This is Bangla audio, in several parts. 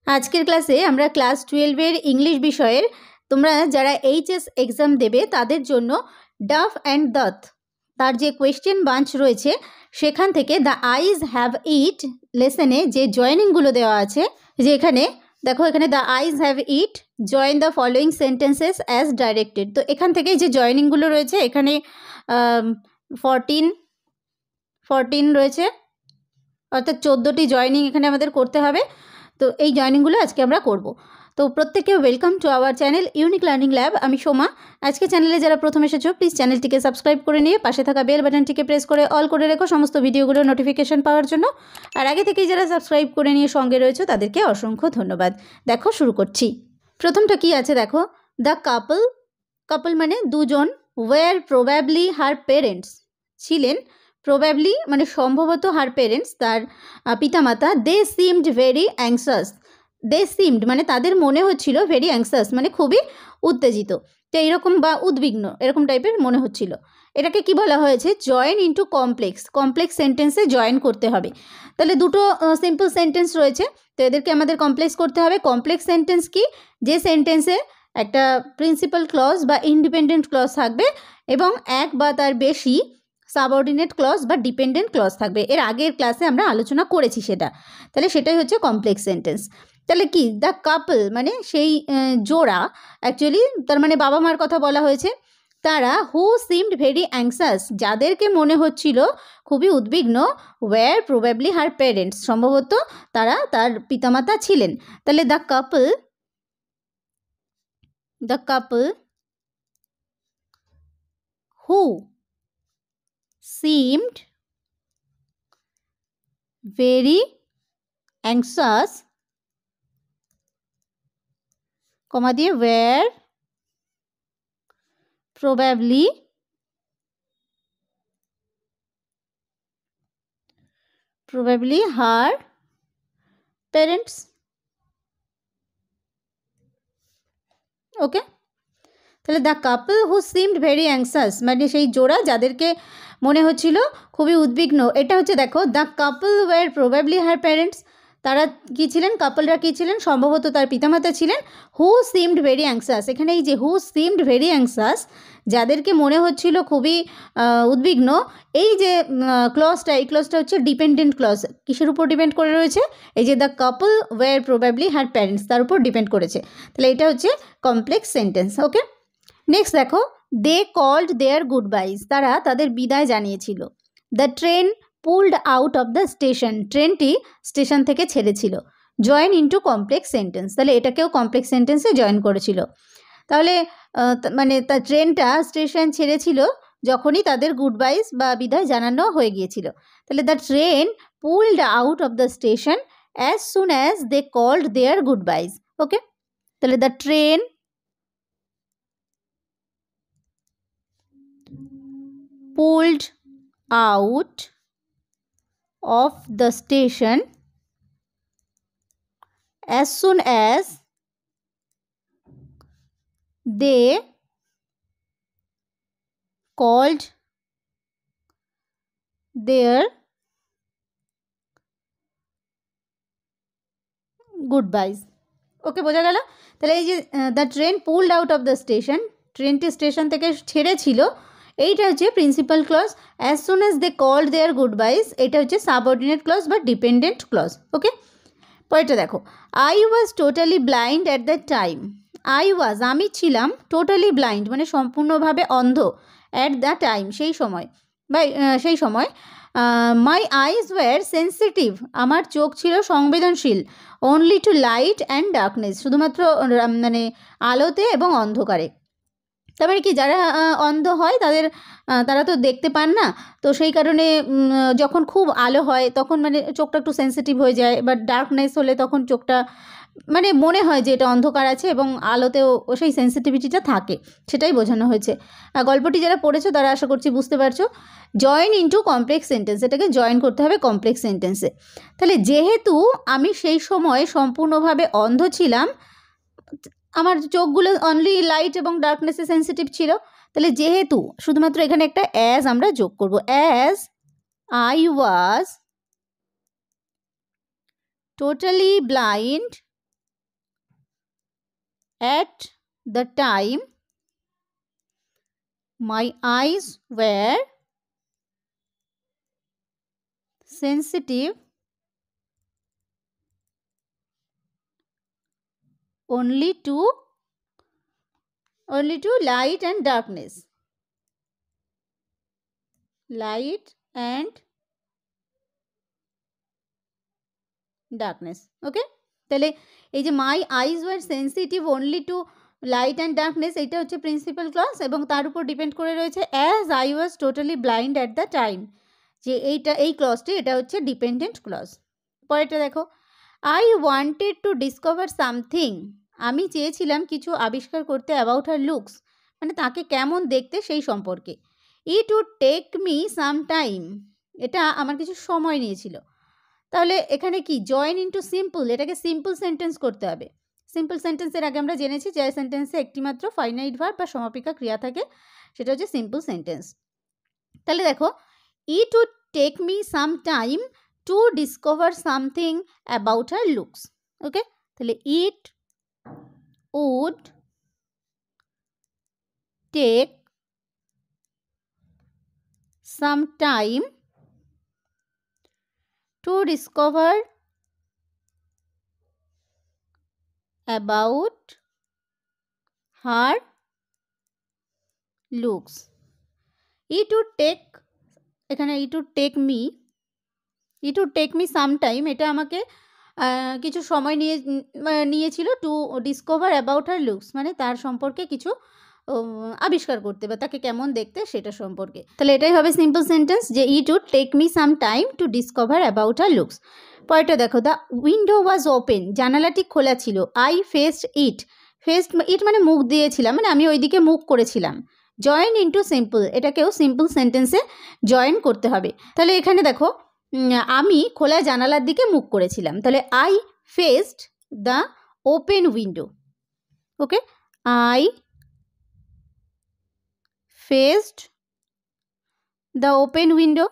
আজকের ক্লাসে আমরা ক্লাস 12 ইংলিশ বিষয়ের তোমরা যারা এইচএস এক্সাম দেবে তাদের জন্য ডাফ অ্যান্ড দত তার যে কোয়েশ্চেন বাঞ্চ রয়েছে সেখান থেকে দ্য আইজ হ্যাভ ইট লেসনে যে জয়েনিংগুলো দেওয়া আছে, যে এখানে দেখো, এখানে the eyes have it join the following sentences as directed. তো এখান থেকে যে জয়েনিংগুলো রয়েছে এখানে 14 রয়েছে, অর্থাৎ 14টি জয়েনিং এখানে আমাদের করতে হবে। তো এই জয়েনিংগুলো আজকে আমরা করব। তো প্রত্যেককে welcome to our channel unique learning lab. আমি সোমা। আজকে চ্যানেলে যারা প্রথম এসেছো প্লিজ চ্যানেলটিকে সাবস্ক্রাইব করে নিয়ে পাশে থাকা বেল বাটনটিকে প্রেস করে অল করে রেখো সমস্ত ভিডিওগুলোর নোটিফিকেশন পাওয়ার জন্য। আর আগে থেকেই যারা সাবস্ক্রাইব করে নিয়ে সঙ্গে রয়েছে তাদেরকে অসংখ্য ধন্যবাদ। দেখো শুরু করছি। প্রথমটা কি আছে দেখো, দ্য কাপল মানে দুজন, ওয়ার প্রবাবলি হার পেরেন্টস ছিলেন, প্রবাবলি মানে সম্ভবত হার পেরেন্টস তার পিতামাতা, দে সিমড ভেরি অ্যাংসাস, দে সিমড মানে তাদের মনে হচ্ছিল, ভেরি অ্যাংসাস মানে খুবই উত্তেজিত, তো এইরকম বা উদ্বিগ্ন এরকম টাইপের মনে হচ্ছিল। এটাকে কি বলা হয়েছে, জয়েন ইন্টু কমপ্লেক্স সেন্টেন্সে জয়েন করতে হবে। তাহলে দুটো সিম্পল সেন্টেন্স রয়েছে, তো এদেরকে আমাদের কমপ্লেক্স করতে হবে। কমপ্লেক্স সেন্টেন্স কি, যে সেন্টেন্সে একটা প্রিন্সিপাল ক্লজ বা ইন্ডিপেন্ডেন্ট ক্লজ থাকবে এবং এক বা তার বেশি সাবঅর্ডিনেট ক্লজ বা ডিপেন্ডেন্ট ক্লজ থাকবে। এর আগের ক্লাসে আমরা আলোচনা করেছি সেটা। তাহলে সেটাই হচ্ছে কমপ্লেক্স সেন্টেন্স। তাহলে কি, দ্য কাপল মানে সেই জোড়া, অ্যাকচুয়ালি তার মানে বাবা মার কথা বলা হয়েছে, তারা হু সিমড ভেরি অ্যাংসাস যাদেরকে মনে হচ্ছিল খুবই উদ্বিগ্ন, ওয়্যার প্রবাবলি হার প্যারেন্টস সম্ভবত তারা তার পিতামাতা ছিলেন। তাহলে the couple who seemed very anxious, comma দিয়ে were probably her parents. ওকে, তাহলে the couple who seemed very anxious মানে সেই জোড়া যাদেরকে মনে হচ্ছিল খুবই উদ্বিগ্ন। এটা হচ্ছে দেখো, the couple were probably her parents, তারা কী ছিলেন, কাপলরা কী ছিলেন, সম্ভবত তার পিতামাতা ছিলেন। হু সিমড ভেরি অ্যাংসাস, এখানে এই যে হু সিমড ভেরি অ্যাংসাস যাদেরকে মনে হচ্ছিল খুবই উদ্বিগ্ন, এই যে ক্লজটা, এই ক্লজটা হচ্ছে ডিপেন্ডেন্ট ক্লজ। কিসের উপর ডিপেন্ড করে রয়েছে, এই যে the couple were probably her parents তার উপর ডিপেন্ড করেছে। তাহলে এটা হচ্ছে কমপ্লেক্স সেন্টেন্স। ওকে, নেক্সট দেখো, দে কল্ড দেয়ার গুড বাইজ, তারা তাদের বিদায় জানিয়েছিল। The train pulled out of the station, ট্রেনটি স্টেশন থেকে ছেড়েছিল। জয়েন ইন্টু কমপ্লেক্স সেন্টেন্স, তাহলে এটাকেও কমপ্লেক্স সেন্টেন্সে জয়েন করেছিল। তাহলে মানে তার ট্রেনটা স্টেশন ছেড়েছিল যখনই তাদের গুড বাইজ বা বিদায় জানানো হয়ে গিয়েছিল। তাহলে the train pulled out of the station as soon as they called their goodbyes. Okay, তাহলে the train pulled out of the station as soon as they called their goodbyes. Okay, বোঝা গেল? তাহলে এই যে the train pulled out of the station, ট্রেনটি স্টেশন থেকে ছেড়েছিল, এইটা হচ্ছে principal clause. As soon as they called their goodbyes, এটা হচ্ছে সাবঅর্ডিনেট ক্লজ বা ডিপেন্ডেন্ট ক্লজ। ওকে, পরেরটা দেখো, I was totally blind at the time, আমি ছিলাম, টোটালি ব্লাইন্ড মানে সম্পূর্ণভাবে অন্ধ, অ্যাট দ্য টাইম সেই সময় মাই আইজ ওয়ার সেন্সিটিভ, আমার চোখ ছিল সংবেদনশীল, only to light and darkness, শুধুমাত্র মানে আলোতে এবং অন্ধকারে। তারপরে কি, যারা অন্ধ হয় তারা তো দেখতে পান না, তো সেই কারণে যখন খুব আলো হয় তখন মানে চোখটা একটু সেন্সিটিভ হয়ে যায়, বা ডার্কনেস হলে তখন চোখটা মানে মনে হয় যে এটা অন্ধকার আছে এবং আলোতেও সেই সেন্সিটিভিটিটা থাকে, সেটাই বোঝানো হয়েছে। গল্পটি যারা পড়েছো তারা আশা করছি বুঝতে পারছো। জয়েন ইন্টু কমপ্লেক্স সেন্টেন্স, এটাকে জয়েন করতে হবে কমপ্লেক্স সেন্টেন্সে। তাহলে যেহেতু আমি সেই সময় সম্পূর্ণভাবে অন্ধ ছিলাম, আমার চোখগুলো অনলি লাইট এবং ডার্কনেসে সেন্সিটিভ ছিল, তাহলে যেহেতু শুধুমাত্র এখানে একটা অ্যাজ আমরা যোগ করব, as I was totally blind At the time, my eyes were sensitive only to light and darkness. Light and darkness. Okay, তাহলে এই যে my eyes were sensitive only to light and darkness, এটা হচ্ছে প্রিন্সিপাল ক্লজ এবং তার উপর ডিপেন্ড করে রয়েছে as I was totally blind at the time, যে এই ক্লজটি এটা হচ্ছে ডিপেন্ডেন্ট ক্লজ। পরেরটা দেখো, I wanted to discover something, আমি চেয়েছিলাম কিছু আবিষ্কার করতে about her looks, মানে তাকে কেমন দেখতে সেই সম্পর্কে। It would take me some time, এটা আমার কিছু সময় নিয়েছিল। তাহলে এখানে কি জয়েন ইনটু সিম্পল, এটাকে সিম্পল সেন্টেন্স করতে হবে। সিম্পল সেন্টেন্সের আগে আমরা জেনেছি যে সেন্টেন্সে একটিমাত্র ফাইনাইট ভার্ব বা সমাপিকা ক্রিয়া থাকে, সেটা হচ্ছে সিম্পল সেন্টেন্স। তাহলে দেখো, it would take me some time to discover something about her looks. Okay, তাহলে it would take some time to discover about her looks. It would take, এখানে it would take me some time, এটা আমাকে কিছু সময় নিয়েছিল two discover about her looks, মানে তার সম্পর্কে কিছু আবিষ্কার করতে বা তাকে কেমন দেখতে সেটা সম্পর্কে। তাহলে এটাই হবে সিম্পল সেন্টেন্স, যে it would take me some time to discover about her looks. পরেরটা দেখো, দ্য উইন্ডো ওয়াজ ওপেন, জানালাটি খোলা ছিল। আই ফেসড ইট, ইট মানে মুখ দিয়েছিলাম, মানে আমি ওইদিকে মুখ করেছিলাম। জয়েন ইনটু সিম্পল, এটাকেও সিম্পল সেন্টেন্সে জয়েন করতে হবে। তাহলে এখানে দেখো, আমি খোলা জানালার দিকে মুখ করেছিলাম, তাহলে I faced the open window. Okay, I faced the open window।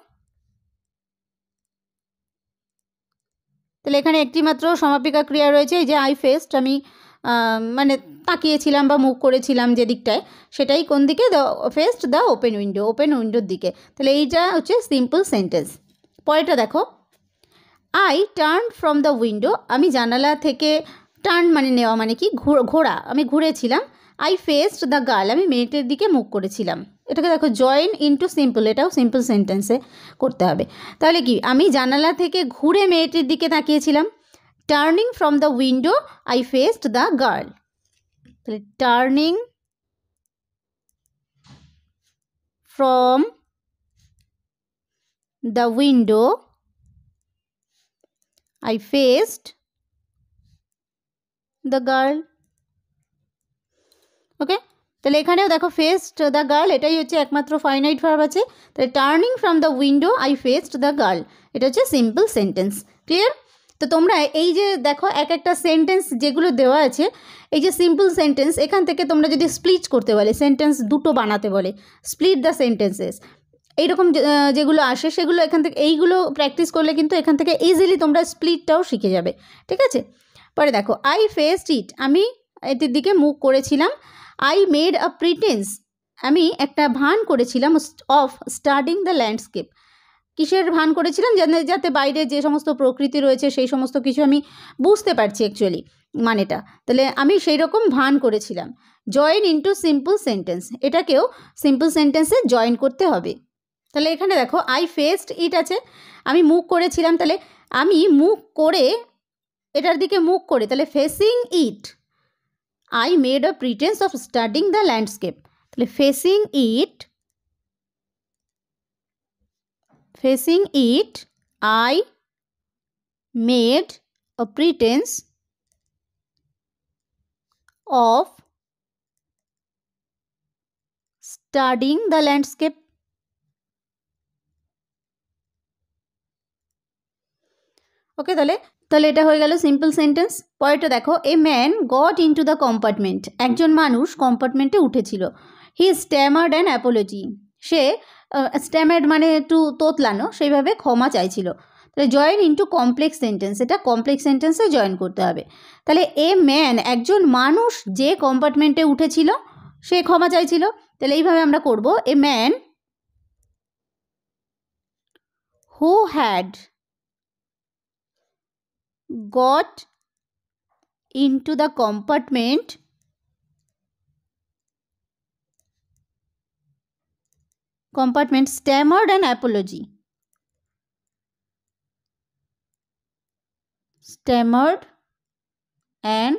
তাহলে এখানে একটি মাত্র সমাপিকা ক্রিয়া রয়েছে, এই যে আই ফেসড, আমি মানে তাকিয়েছিলাম বা মুখ করেছিলাম যে দিকটায়, সেটাই কোন দিকে, faced the open window, open উইন্ডোর দিকে। তাহলে এইটা হচ্ছে সিম্পল সেন্টেন্স। পরেরটা দেখো, I turn from the window, আমি জানালা থেকে, টার্ন মানে নেওয়া মানে কি, ঘোরা, আমি ঘুরেছিলাম। আই ফেসড দ্য গার্ল, আমি মেয়েটির দিকে মুখ করেছিলাম। এটাকে দেখো জয়েন ইনটু সিম্পল, এটাও সিম্পল সেন্টেন্সে করতে হবে। তাহলে কি, আমি জানালা থেকে ঘুরে মেয়েটির দিকে তাকিয়েছিলাম। Turning from the window I faced the girl. তাহলে turning from the window I faced the girl. Okay, তাহলে এখানেও দেখো ফেসড দ্য গার্ল, এটাই হচ্ছে একমাত্র ফাইনাইট ভার্ব আছে। তাহলে turning from the window I faced the girl, এটা হচ্ছে সিম্পল সেন্টেন্স। ক্লিয়ার? তো তোমরা এই যে দেখো এক একটা সেন্টেন্স যেগুলো দেওয়া আছে, এই যে সিম্পল সেন্টেন্স, এখান থেকে তোমরা যদি স্প্লিট করতে বলে, সেন্টেন্স দুটো বানাতে বলে, স্প্লিট দ্য সেন্টেন্সেস, এইরকম যেগুলো আসে সেগুলো এখান থেকে, এইগুলো প্র্যাকটিস করলে কিন্তু এখান থেকে ইজিলি তোমরা স্প্লিটটাও শিখে যাবে। ঠিক আছে, পরে দেখো, আই ফেসড ইট, আমি এটির দিকে মুখ করেছিলাম। আই মেড আ প্রিটেন্স, আমি একটা ভান করেছিলাম, অফ স্টাডিং দ্য ল্যান্ডস্কেপ, কিসের ভান করেছিলাম, যাতে বাইরে যে সমস্ত প্রকৃতি রয়েছে সেই সমস্ত কিছু আমি বুঝতে পারছি অ্যাকচুয়ালি মানেটা। তাহলে আমি সেই রকম ভান করেছিলাম। জয়েন ইনটু সিম্পল সেন্টেন্স, এটাকেও সিম্পল সেন্টেন্সে জয়েন করতে হবে। তাহলে এখানে দেখো, আই ফেসড ইট আছে, আমি মুখ করেছিলাম, তাহলে আমি মুখ করে, এটার দিকে মুখ করে, তাহলে facing it I made a pretence of studying the landscape. তাহলে facing it I made a pretence of studying the landscape. Okay, তাহলে এটা হয়ে গেল সিম্পল সেন্টেন্স। পরেরটা দেখো, a man got into the compartment, একজন মানুষ কম্পার্টমেন্টে উঠেছিল। হি স্ট্যামার্ড অ্যান অ্যাপোলজি, সে স্ট্যামার্ড মানে একটু তোতলানো, সেইভাবে ক্ষমা চাইছিল। তাহলে জয়েন ইনটু কমপ্লেক্স সেন্টেন্স, এটা কমপ্লেক্স সেন্টেন্সে জয়েন করতে হবে। তাহলে এ ম্যান, একজন মানুষ যে কম্পার্টমেন্টে উঠেছিল সে ক্ষমা চাইছিল। তাহলে এইভাবে আমরা করব, a man who had got into the compartment stammered an apology. Stammered an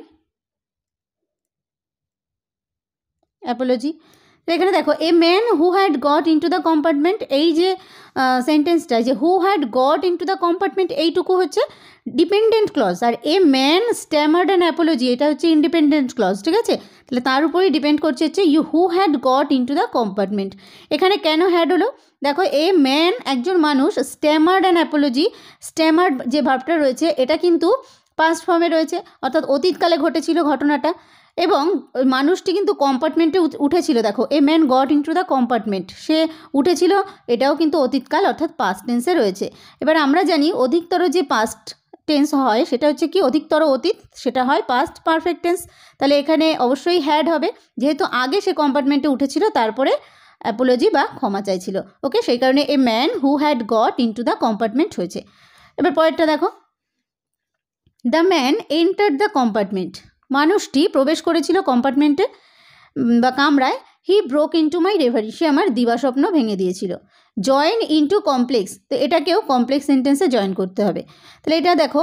apology. এখানে দেখো, a man who had got into the compartment, এই যে সেন্টেন্সটা, যে who had got into the compartment এইটুকু হচ্ছে ডিপেন্ডেন্ট ক্লজ, আর a man stammered an apology এটা হচ্ছে ইন্ডিপেন্ডেন্ট ক্লজ। ঠিক আছে, তাহলে তার উপরেই ডিপেন্ড করছে হচ্ছে you who had got into the compartment. এখানে কেন হ্যাড হলো, দেখো এ ম্যান একজন মানুষ, স্ট্যামার্ড অ্যান অ্যাপোলজি, স্ট্যামার্ড যে ভার্বটা রয়েছে এটা কিন্তু পাস্ট ফর্মে রয়েছে, অর্থাৎ অতীতকালে ঘটেছিল ঘটনাটা, এবং মানুষটি কিন্তু কম্পার্টমেন্টে উঠেছিল। দেখো a man got into the compartment, সে উঠেছিল, এটাও কিন্তু অতীতকাল অর্থাৎ পাস্ট টেন্সে রয়েছে। এবার আমরা জানি অধিকতর যে পাস্ট টেন্স হয় সেটা হচ্ছে কি, অধিকতর অতীত, সেটা হয় পাস্ট পারফেক্ট টেন্স। তাহলে এখানে অবশ্যই হ্যাড হবে, যেহেতু আগে সে কম্পার্টমেন্টে উঠেছিল তারপরে অ্যাপোলজি বা ক্ষমা চাইছিল। ওকে, সেই কারণে a man who had got into the compartment হয়েছে। এবার পরেরটা দেখো, the man entered the compartment, মানুষটি প্রবেশ করেছিল কম্পার্টমেন্টে বা কামরায়। He broke into my reverie, সে আমার দিবাস্বপ্ন ভেঙে দিয়েছিল। জয়েন ইনটু কমপ্লেক্স, তো এটাকেও কমপ্লেক্স সেন্টেন্সে জয়েন করতে হবে। তাহলে এটা দেখো,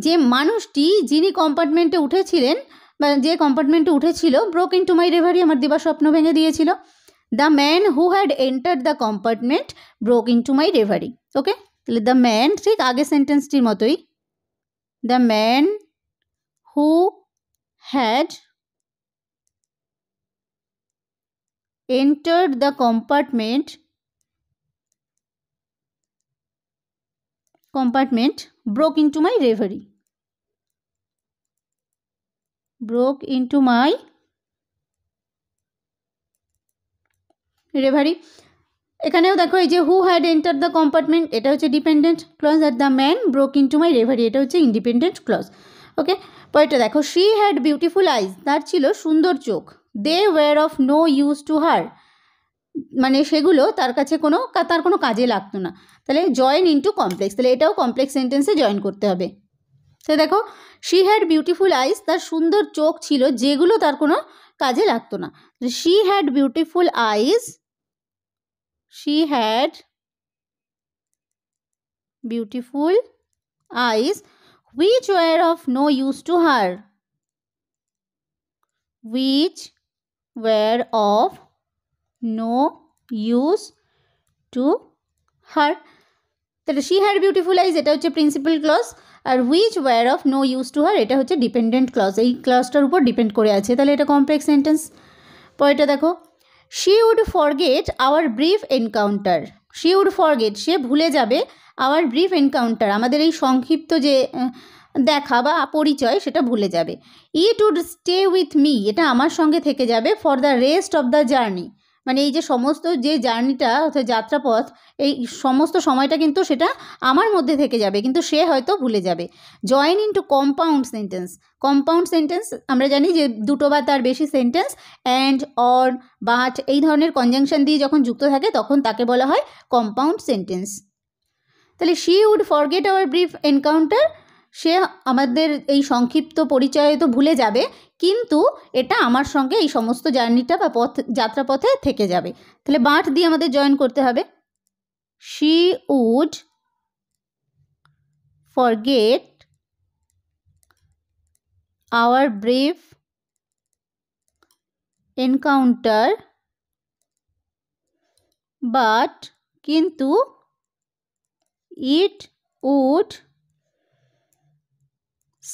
যে মানুষটি যিনি কম্পার্টমেন্টে উঠেছিলেন বা যে কম্পার্টমেন্টে উঠেছিল, ব্রোক ইনটু মাই রেভারি, আমার দিবাস্বপ্ন ভেঙে দিয়েছিল। The man who had entered the compartment broke into my reverie. Okay, তাহলে দ্য ম্যান ঠিক আগের সেন্টেন্সটির মতোই, the man who had entered the compartment broke into my reverie. Broke into my reverie. এখানেও দেখো, এই যে who had enter the compartment এটা হচ্ছে ডিপেন্ডেন্ট ক্লজ, আর the man broke into my reverie এটা হচ্ছে ইন্ডিপেন্ডেন্ট ক্লজ। ওকে, পরেরটা দেখো, শি হ্যাড বিউটিফুল আইজ, তার ছিল সুন্দর চোখ। They were of no use to her, মানে সেগুলো তার কাছে তার কোনো কাজে লাগতো না। তাহলে জয়েন ইনটু কমপ্লেক্স, তাহলে এটাও কমপ্লেক্স সেন্টেন্সে জয়েন করতে হবে। তো দেখো, শি হ্যাড বিউটিফুল আইজ, তার সুন্দর চোখ ছিল যেগুলো তার কোনো কাজে লাগতো না। She had beautiful eyes, she had beautiful eyes which were of no use to her, which were of no use to her. তাহলে she had beautiful eyes এটা হচ্ছে প্রিন্সিপাল ক্লজ, আর which were of no use to her এটা হচ্ছে ডিপেন্ডেন্ট ক্লজ, এই ক্লজটার উপর ডিপেন্ড করে আছে। তাহলে এটা কমপ্লেক্স সেন্টেন্স। পরেরটা দেখো, she would forget our brief encounter. she would forget, সে ভুলে যাবে, our brief encounter, আমাদের এই সংক্ষিপ্ত যে দেখা বা পরিচয় সেটা ভুলে যাবে। it would stay with me, এটা আমার সঙ্গে থেকে যাবে, for the rest of the journey, মানে এই যে সমস্ত যে জার্নিটা অর্থাৎ যাত্রাপথ, এই সমস্ত সময়টা কিন্তু সেটা আমার মধ্যে থেকে যাবে, কিন্তু সে হয়তো ভুলে যাবে। Join into compound sentence, compound sentence আমরা জানি যে দুটো বা তার বেশি সেন্টেন্স অ্যান্ড, অর, বাট এই ধরনের কনজাংশন দিয়ে যখন যুক্ত থাকে তখন তাকে বলা হয় কম্পাউন্ড সেন্টেন্স। তাহলে she would forget our brief encounter, সে আমাদের এই সংক্ষিপ্ত পরিচয় তো ভুলে যাবে, কিন্তু এটা আমার সঙ্গে এই সমস্ত জার্নিটা বা যাত্রাপথে থেকে যাবে। তাহলে বাট দিয়ে আমাদের জয়েন করতে হবে। She would forget our brief encounter, but কিন্তু it would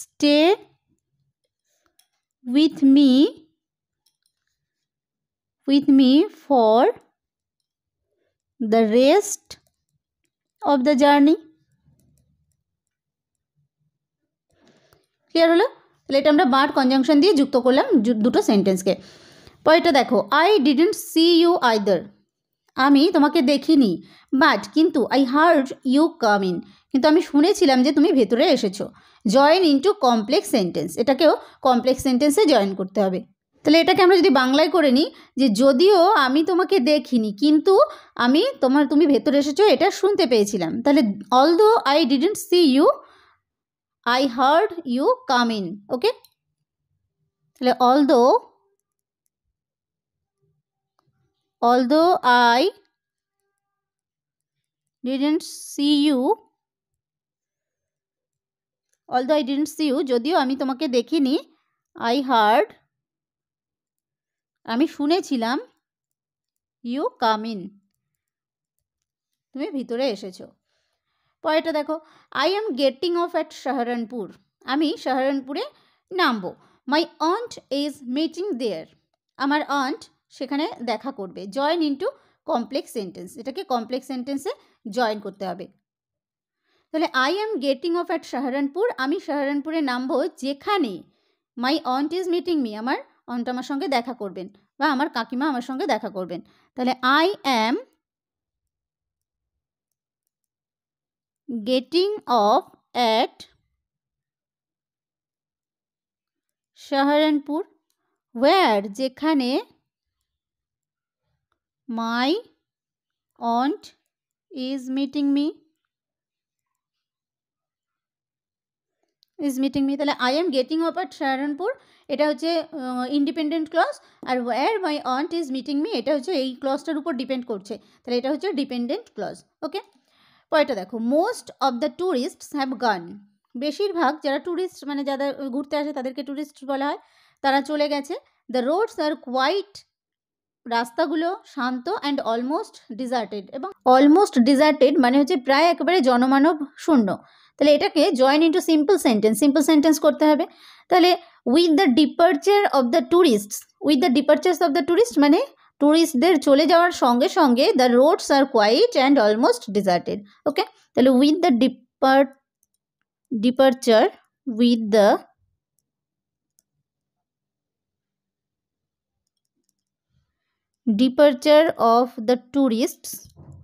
stay with me for the rest of the journey. Clear হলো? তাহলে এটা আমরা বাট কনজাংশন দিয়ে যুক্ত করলাম দুটো সেন্টেন্সকে। পরেরটা দেখো, I didn't see you either, আমি তোমাকে দেখিনি, বাট কিন্তু I heard you come in, কিন্তু আমি শুনেছিলাম যে তুমি ভেতরে এসেছো। জয়েন ইনটু কমপ্লেক্স সেন্টেন্স, এটাকেও কমপ্লেক্স সেন্টেন্সে জয়েন করতে হবে। তাহলে এটাকে আমরা যদি বাংলায় করে নিই যে যদিও আমি তোমাকে দেখিনি কিন্তু আমি তুমি ভেতরে এসেছো এটা শুনতে পেয়েছিলাম। তাহলে although I didn't see you, I heard you come in. Okay? তাহলে although I didn't see you, যদিও আমি তোমাকে দেখিনি, I heard, আমি শুনেছিলাম, you come in, তুমি ভিতরে এসেছো। পরেরটা দেখো, I am getting off at Saharanpur, আমি সাহারানপুরে নামবো। My aunt is meeting there, আমার aunt সেখানে দেখা করবে। জয়েন ইনটু কমপ্লেক্স সেন্টেন্স, এটাকে কমপ্লেক্স সেন্টেন্সে জয়েন করতে হবে। তাহলে I am getting off at Saharanpur, আমি সাহারানপুরে নামবো যেখানে my aunt is meeting me, আমার অন্ট আমার সঙ্গে দেখা করবেন বা আমার কাকিমা আমার সঙ্গে দেখা করবেন। তাহলে I am getting off at Saharanpur, where যেখানে my aunt is meeting me, তাহলে I am getting off at Saharanpur এটা হচ্ছে ইন্ডিপেন্ডেন্ট ক্লজ, আর where my aunt is meeting me এটা হচ্ছে এই ক্লজটার উপর ডিপেন্ড করছে, তাহলে এটা হচ্ছে ডিপেন্ডেন্ট ক্লজ। ওকে, পরেরটা দেখো, most of the tourists have gone, বেশিরভাগ যারা ট্যুরিস্ট মানে যারা ঘুরতে আসে তাদেরকে ট্যুরিস্ট বলা হয়, তারা চলে গেছে। দ্য রোডস আর কোয়াইট, রাস্তাগুলো শান্ত, অ্যান্ড অলমোস্ট ডিজার্টেড, এবং অলমোস্ট ডিজার্টেড মানে হচ্ছে প্রায় একেবারে জনমানব শূন্য। তাহলে এটাকে জয়েন ইন্টু সিম্পল সেন্টেন্স করতে হবে। তাহলে with the departure of the tourist মানে ট্যুরিস্টদের চলে যাওয়ার সঙ্গে সঙ্গে the roads are quite and almost deserted. Okay, তাহলে with the departure of the tourists,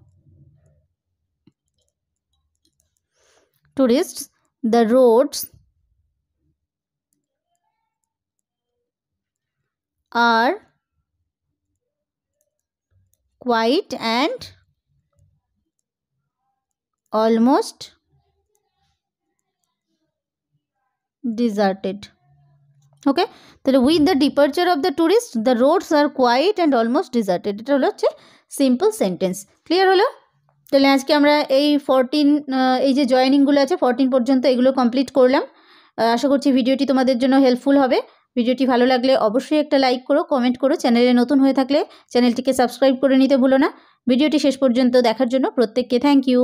the roads are quiet and almost deserted. Okay, তাহলে with the departure of the tourist the roads are quite and almost deserted, এটা হলো হচ্ছে সিম্পল সেন্টেন্স। ক্লিয়ার হলো? তাহলে আজকে আমরা এই এই যে জয়েনিংগুলো আছে 14 পর্যন্ত এগুলো কমপ্লিট করলাম। আশা করছি ভিডিওটি তোমাদের জন্য হেল্পফুল হবে। ভিডিওটি ভালো লাগলে অবশ্যই একটা লাইক করো, কমেন্ট করো, চ্যানেলে নতুন হয়ে থাকলে চ্যানেলটিকে সাবস্ক্রাইব করে নিতে ভুলো না। ভিডিওটি শেষ পর্যন্ত দেখার জন্য প্রত্যেককে থ্যাংক ইউ।